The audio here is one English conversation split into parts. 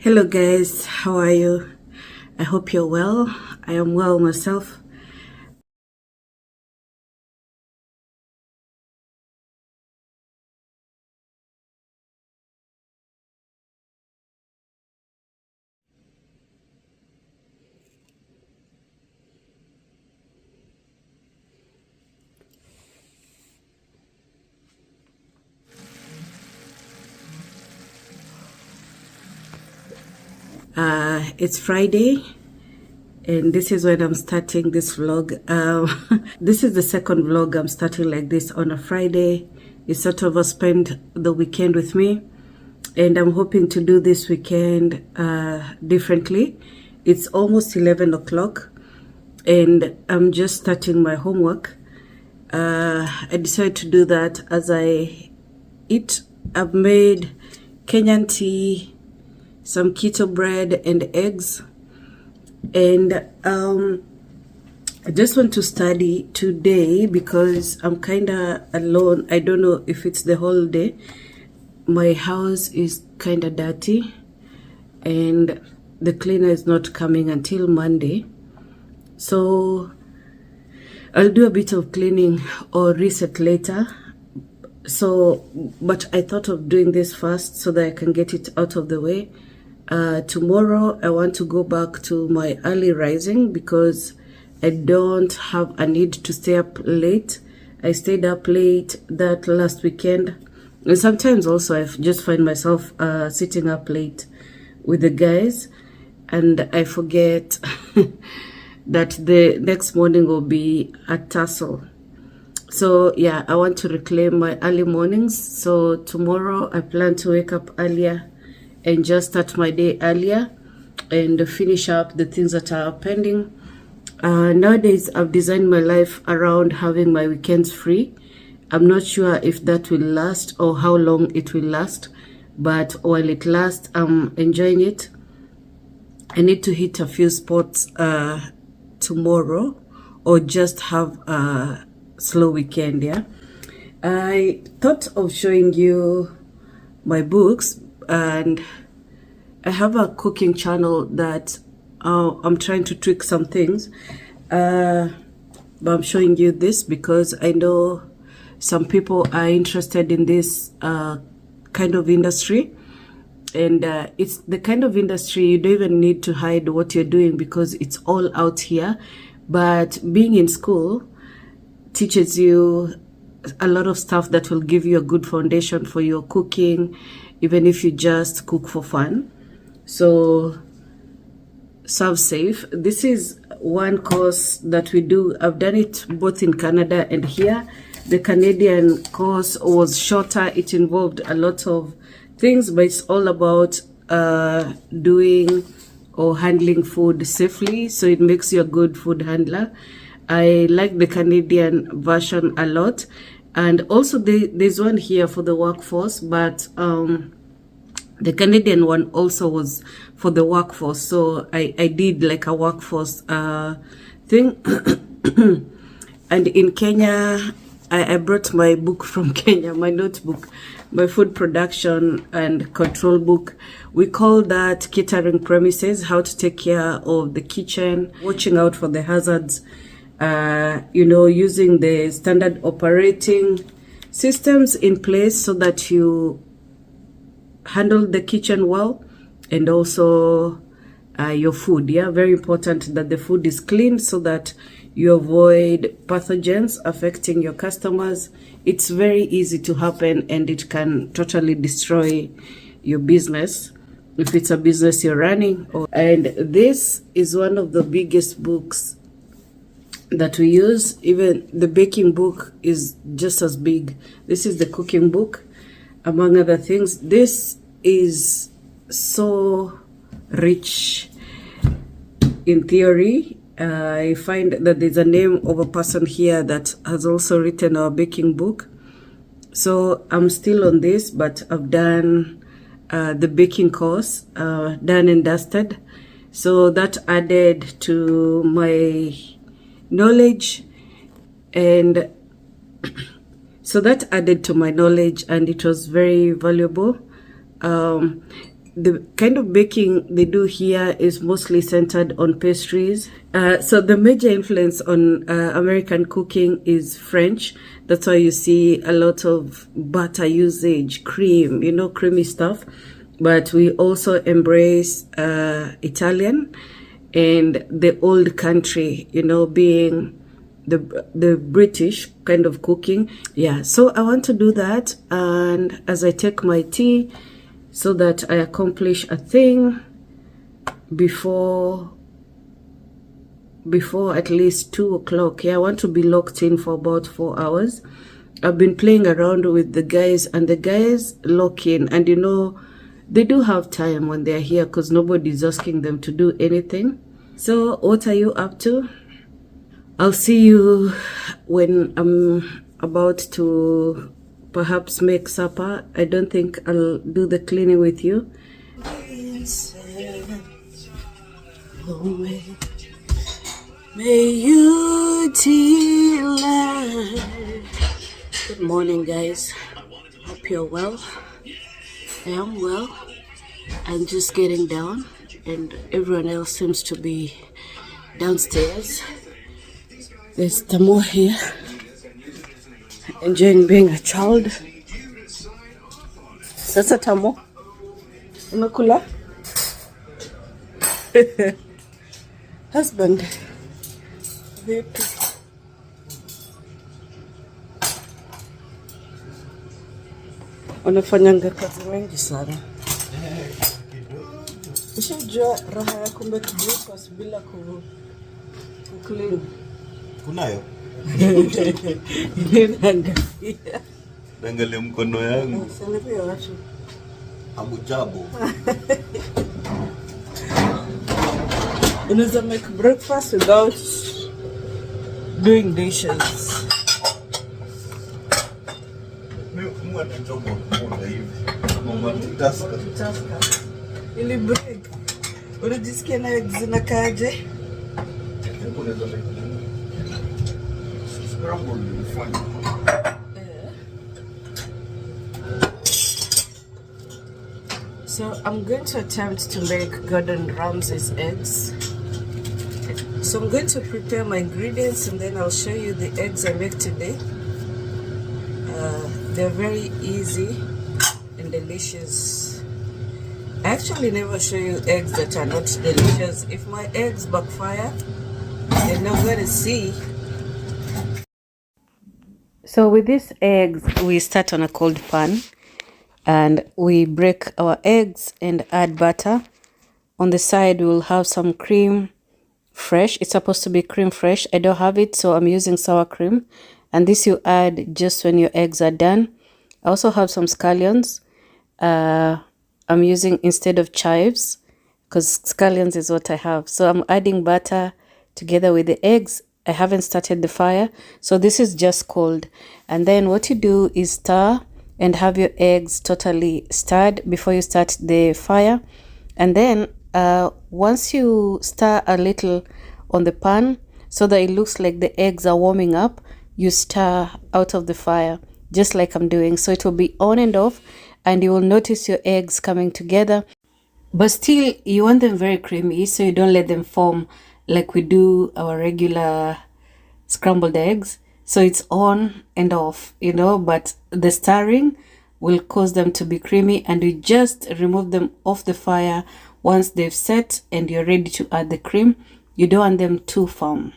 Hello guys, how are you? I hope you're well. I am well myself. It's Friday and this is when I'm starting this vlog. This is the second vlog I'm starting like this on a Friday. It's sort of a spend the weekend with me, and I'm hoping to do this weekend differently. It's almost 11 o'clock and I'm just starting my homework. I decided to do that as I eat. I've made Kenyan tea, some keto bread and eggs, and I just want to study today because I'm kind of alone. I don't know if it's the holiday. My house is kind of dirty and the cleaner is not coming until Monday, so I'll do a bit of cleaning or reset later. So, but I thought of doing this first so that I can get it out of the way. Tomorrow I want to go back to my early rising because I don't have a need to stay up late. I stayed up late that last weekend, and sometimes also I just find myself sitting up late with the guys and I forget that the next morning will be a tussle. So yeah, I want to reclaim my early mornings. So tomorrow I plan to wake up earlier and just start my day earlier and finish up the things that are pending. Nowadays I've designed my life around having my weekends free. I'm not sure if that will last or how long it will last, but while it lasts, I'm enjoying it. I need to hit a few spots tomorrow or just have a slow weekend. Yeah, I thought of showing you my books, and I have a cooking channel that I'm trying to tweak some things, but I'm showing you this because I know some people are interested in this kind of industry, and it's the kind of industry you don't even need to hide what you're doing because it's all out here. But being in school teaches you a lot of stuff that will give you a good foundation for your cooking, even if you just cook for fun. So serve safe. This is one course that we do. I've done it both in Canada and here. The Canadian course was shorter. It involved a lot of things, but it's all about doing or handling food safely, so it makes you a good food handler. I like the Canadian version a lot, and also there's one here for the workforce, but the Canadian one also was for the workforce, so I did like a workforce thing. And in Kenya, I brought my book from Kenya, my notebook, my food production and control book. We call that catering premises, how to take care of the kitchen, watching out for the hazards, you know, using the standard operating systems in place so that you handle the kitchen well, and also your food. Yeah, very important that the food is clean so that you avoid pathogens affecting your customers. It's very easy to happen and it can totally destroy your business if it's a business you're running. And this is one of the biggest books that we use. Even the baking book is just as big. This is the cooking book, among other things. This is so rich in theory. I find that there's a name of a person here that has also written our baking book. So I'm still on this, but I've done the baking course, done and dusted. So that added to my knowledge, and so that added to my knowledge, and it was very valuable. the kind of baking they do here is mostly centered on pastries. So the major influence on American cooking is French. That's why you see a lot of butter usage, cream, creamy stuff. But we also embrace Italian and the old country, being the British kind of cooking. Yeah, so I want to do that, and as I take my tea so that I accomplish a thing before at least 2 o'clock. Yeah, I want to be locked in for about 4 hours. I've been playing around with the guys, and the guys lock in, and they do have time when they're here because nobody's asking them to do anything. So what are you up to? I'll see you when I'm about to perhaps make supper. I don't think I'll do the cleaning with you. May you delight. Good morning, guys. Hope you're well. I am well. I'm just getting down, and everyone else seems to be downstairs. There's Tamo here, enjoying being a child. Sasa Tamo, unakula? Husband, vipi? Unafanyanga kazi mengi sana. Ushajua raha ya kumake breakfast bila kuclean? Kunayo? Angalia mkono yangu. Salivia watu. Abujabu. Unaweza make breakfast without doing dishes. Mwa nitomo mmoja hivi. Mwa taska. Ili break. Unajisikia na zinakaje? Unaweza make scramble fine. So I'm going to attempt to make Gordon Ramsay's eggs. So I'm going to prepare my ingredients, and then I'll show you the eggs I make today. They're very easy and delicious. I actually never show you eggs that are not delicious. If my eggs backfire, you're not going to see. So with these eggs, we start on a cold pan, and we break our eggs and add butter. On the side, we will have some cream fresh. It's supposed to be cream fresh. I don't have it, so I'm using sour cream. And this you add just when your eggs are done. I also have some scallions. I'm using instead of chives, because scallions is what I have. So I'm adding butter together with the eggs. I haven't started the fire, so this is just cold. And then what you do is stir and have your eggs totally stirred before you start the fire. And then once you stir a little on the pan so that it looks like the eggs are warming up, you stir out of the fire just like I'm doing. So it will be on and off, and you will notice your eggs coming together, but still you want them very creamy, so you don't let them form like we do our regular scrambled eggs. So it's on and off, but the stirring will cause them to be creamy, and you just remove them off the fire once they've set and you're ready to add the cream. You don't want them too firm.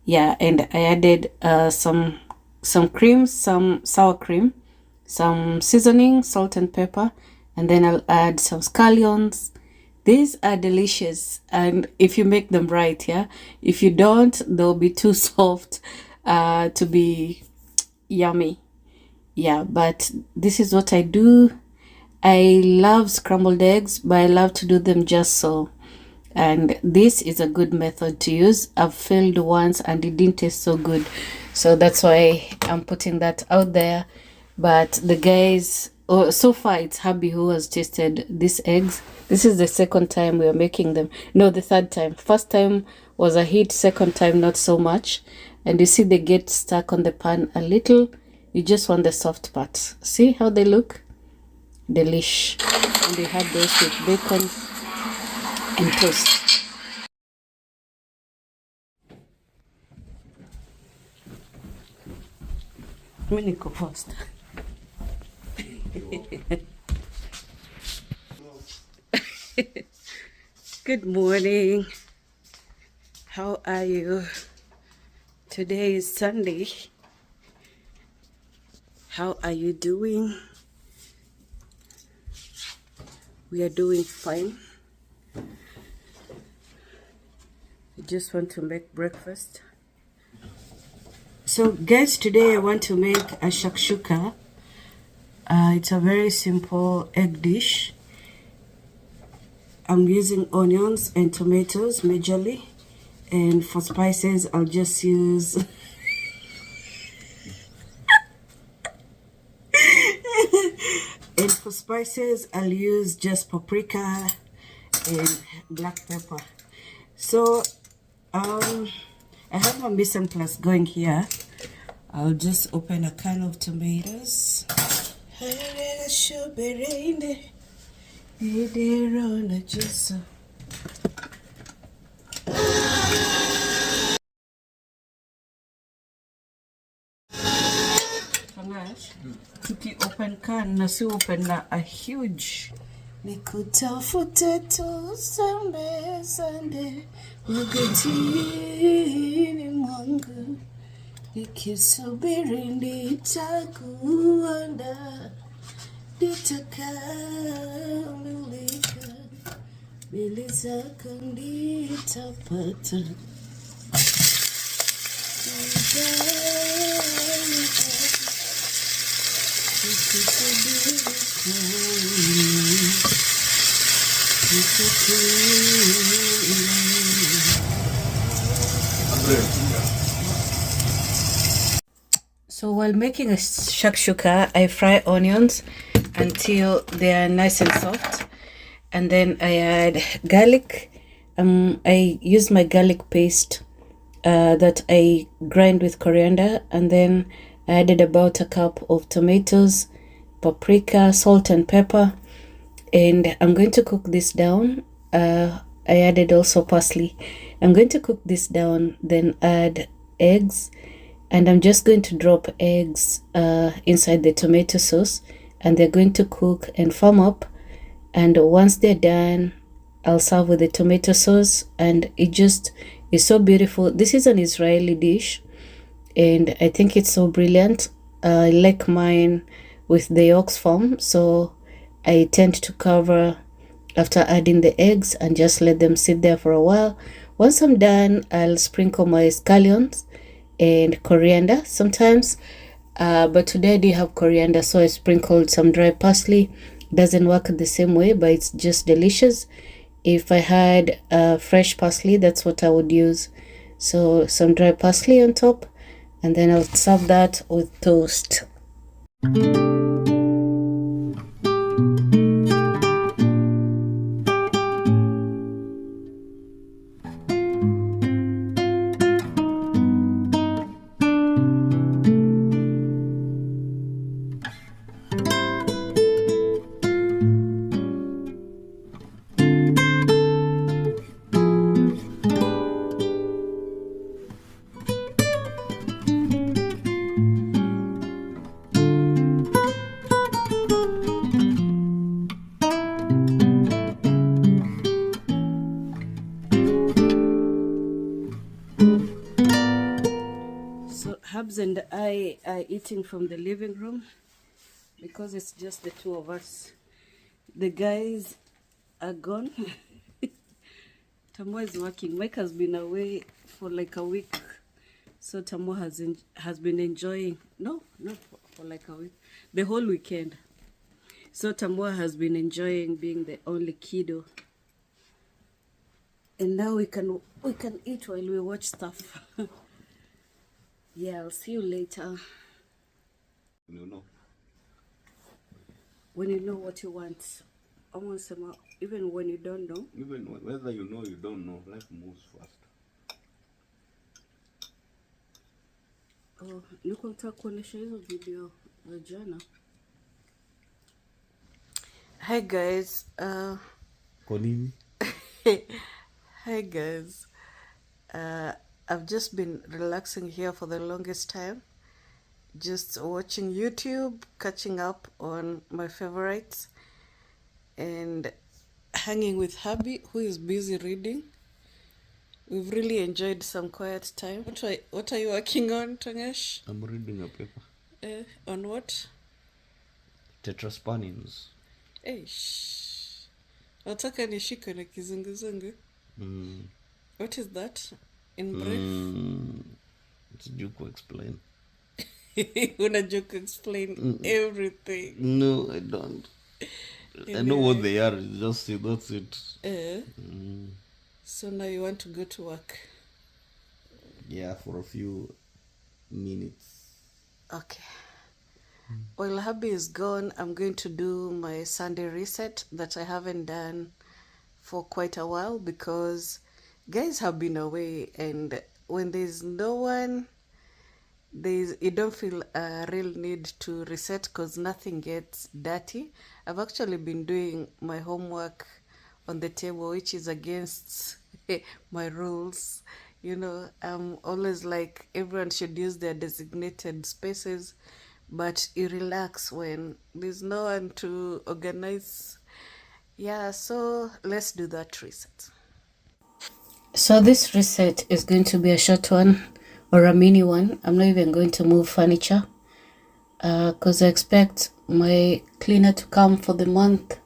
Yeah, and I added some cream, some sour cream, some seasoning, salt and pepper, and then I'll add some scallions. These are delicious, and if you make them right, yeah. If you don't, they'll be too soft to be yummy. Yeah, but this is what I do. I love scrambled eggs, but I love to do them just so. And this is a good method to use. I've failed once and it didn't taste so good, so that's why I'm putting that out there. But the guys, so far it's Hubby who has tasted these eggs. This is the second time we are making them. No, the third time. First time was a hit, second time not so much. And you see they get stuck on the pan a little. You just want the soft parts. See how they look? delish. And we had those with bacon and toast. Mini post. Good morning. How are you? Today is Sunday. How are you doing? We are doing fine. I just want to make breakfast. So guys, today I want to make a shakshuka. It's a very simple egg dish. I'm using onions and tomatoes majorly, and for spices I'll just use and for spices I'll use just paprika and black pepper. So I have my mise en place going here. I'll just open a can of tomatoes. Tuki open can na si open na a huge. Nikutafuta tu sambe sande ugetini mwangu nikisubiri nitakuona nitakamilika mbele zako nitapata So while making a shakshuka, I fry onions until they are nice and soft, and then I add garlic. I use my garlic paste that I grind with coriander, and then I added about a cup of tomatoes, paprika, salt and pepper, and I'm going to cook this down. I added also parsley. I'm going to cook this down, then add eggs, and I'm just going to drop eggs inside the tomato sauce, and they're going to cook and firm up. And once they're done, I'll serve with the tomato sauce, and it just is so beautiful. This is an Israeli dish, and I think it's so brilliant. I like mine with the yolks form, so I tend to cover after adding the eggs and just let them sit there for a while. Once I'm done, I'll sprinkle my scallions and coriander sometimes, but today I didn't have coriander, so I sprinkled some dry parsley. Doesn't work the same way, but it's just delicious. If I had fresh parsley, that's what I would use. So some dry parsley on top, and then I'll serve that with toast. Habs and I are eating from the living room because it's just the two of us. The guys are gone. Tamwa is working. Mike has been away for like a week, so Tamwa has been enjoying. No, not for like a week. The whole weekend. So Tamwa has been enjoying being the only kiddo. And now we can eat while we watch stuff. Yeah, I'll see you later. You know. When you know what you want. Almost even when you don't know. Even whether you know you don't know, life moves fast. Oh, niko nataka kuonesha hizo video za jana. Hi guys. Kwa nini? Hi guys. I've just been relaxing here for the longest time, just watching YouTube, catching up on my favorites, and hanging with hubby, who is busy reading. We've really enjoyed some quiet time. What are you working on, Tangesh? I'm reading a paper. On what? Tetraspanins. Eish. Nataka nishike na kizunguzungu. What is that? In brief? Sijui explain. Unajua explain everything. No, I don't. I know what they are. Just say that's it. So now you want to go to work? Yeah, for a few minutes. Okay. While hubby is gone, I'm going to do my Sunday reset that I haven't done for quite a while because guys have been away, and when there's no one, you don't feel a real need to reset because nothing gets dirty. I've actually been doing my homework on the table, which is against my rules. You know, I'm always like everyone should use their designated spaces, but you relax when there's no one to organize. Yeah, so let's do that reset. So this reset is going to be a short one or a mini one. I'm not even going to move furniture because I expect my cleaner to come for the month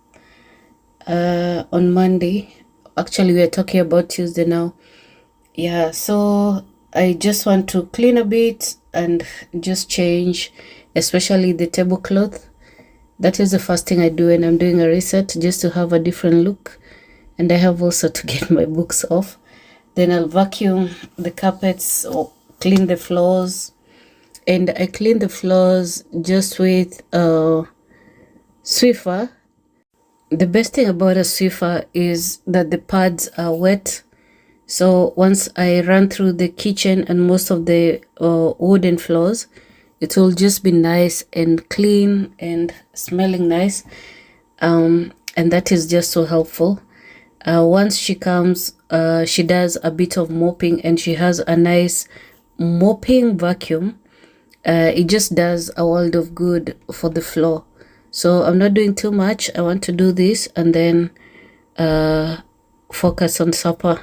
on Monday. Actually, we are talking about Tuesday now. Yeah, so I just want to clean a bit and just change, especially the tablecloth. That is the first thing I do when I'm doing a reset, just to have a different look. And I have also to get my books off. Then I'll vacuum the carpets or clean the floors. And I clean the floors just with a Swiffer. The best thing about a Swiffer is that the pads are wet. So once I run through the kitchen and most of the wooden floors, it will just be nice and clean and smelling nice. And that is just so helpful. Once she comes, she does a bit of mopping and she has a nice mopping vacuum. It just does a world of good for the floor. So I'm not doing too much. I want to do this and then focus on supper.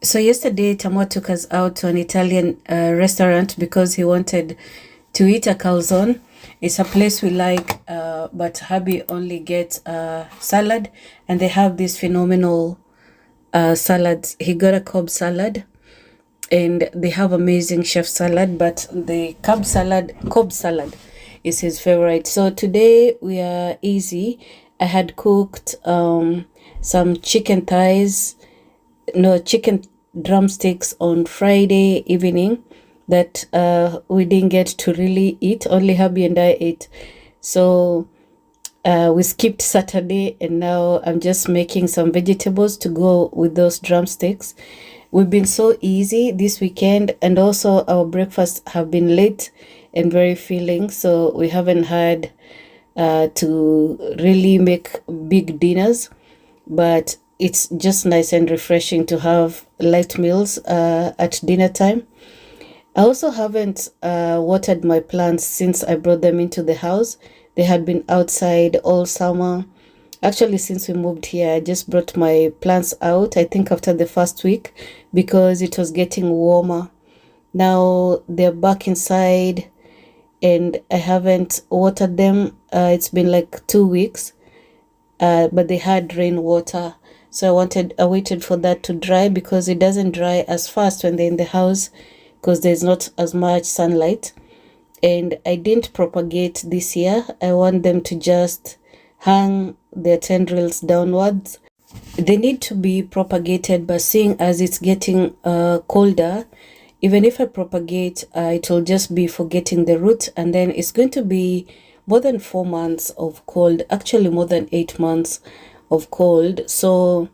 So yesterday, Tamo took us out to an Italian restaurant because he wanted to eat a calzone. It's a place we like, but hubby only gets salad, and they have this phenomenal salads. He got a Cobb salad, and they have amazing chef salad, but the Cobb salad is his favorite. So today we are easy. I had cooked some chicken drumsticks on Friday evening that we didn't get to really eat. Only hubby and I ate. So we skipped Saturday, and now I'm just making some vegetables to go with those drumsticks. We've been so easy this weekend, and also our breakfasts have been late and very filling. So we haven't had to really make big dinners, but it's just nice and refreshing to have light meals at dinner time. I also haven't watered my plants since I brought them into the house. They had been outside all summer. Actually, since we moved here, I just brought my plants out, I think after the first week, because it was getting warmer. Now they're back inside and I haven't watered them. It's been like 2 weeks, but they had rainwater. So I waited for that to dry, because it doesn't dry as fast when they're in the house because there's not as much sunlight. And I didn't propagate this year. I want them to just hang their tendrils downwards. They need to be propagated, but seeing as it's getting colder, even if I propagate, it will just be for getting the root, and then it's going to be more than 4 months of cold, actually more than 8 months of cold. So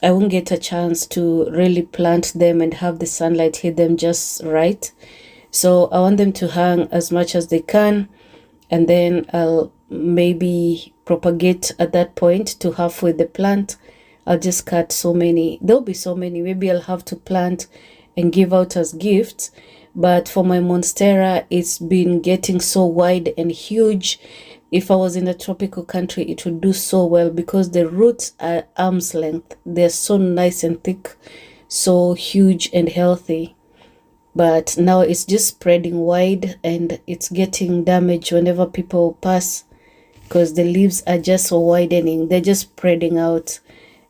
I won't get a chance to really plant them and have the sunlight hit them just right. So I want them to hang as much as they can, and then I'll maybe propagate at that point to halfway the plant. I'll just cut so many. There'll be so many. Maybe I'll have to plant and give out as gifts. But for my monstera, it's been getting so wide and huge. If I was in a tropical country, it would do so well because the roots are arm's length. They're so nice and thick, so huge and healthy. But now it's just spreading wide and it's getting damaged whenever people pass, because the leaves are just so widening. They're just spreading out.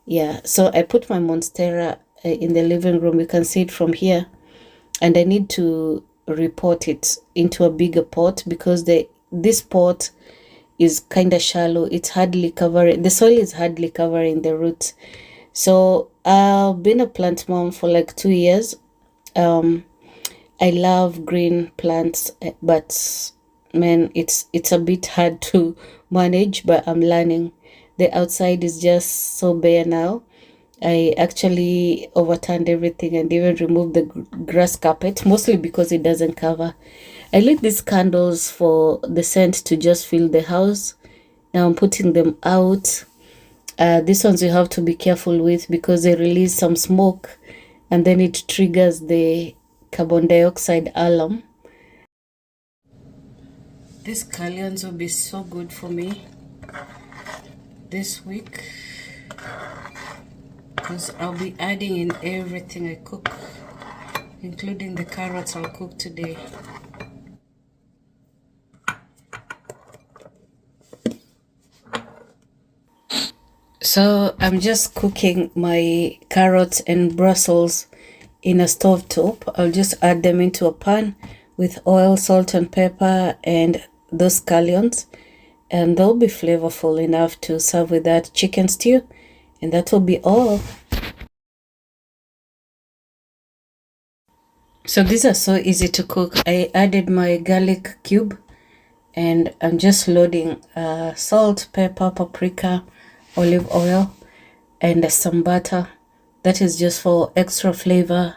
Yeah, so I put my monstera in the living room. You can see it from here. And I need to repot it into a bigger pot, because this pot is kind of shallow. It's hardly covering, the soil is hardly covering the roots. So I've been a plant mom for like 2 years. I love green plants, but man, it's a bit hard to manage, but I'm learning. The outside is just so bare now. I actually overturned everything and even removed the grass carpet, mostly because it doesn't cover. I lit these candles for the scent to just fill the house. Now I'm putting them out. These ones you have to be careful with because they release some smoke and then it triggers the carbon dioxide alarm. These scallions will be so good for me this week, because I'll be adding in everything I cook, including the carrots I'll cook today. So I'm just cooking my carrots and Brussels in a stove top. I'll just add them into a pan with oil, salt and pepper and those scallions, and they'll be flavorful enough to serve with that chicken stew, and that will be all. So these are so easy to cook. I added my garlic cube and I'm just loading salt, pepper, paprika, olive oil and some butter. That is just for extra flavor,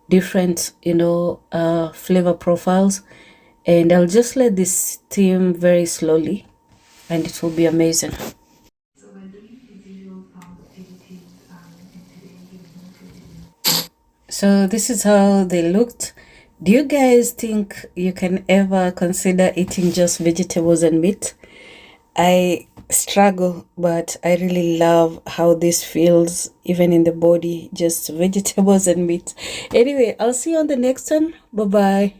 different flavor profiles. And I'll just let this steam very slowly and it will be amazing. So this is how they looked. Do you guys think you can ever consider eating just vegetables and meat? I struggle, but I really love how this feels even in the body, just vegetables and meat. Anyway, I'll see you on the next one. Bye bye.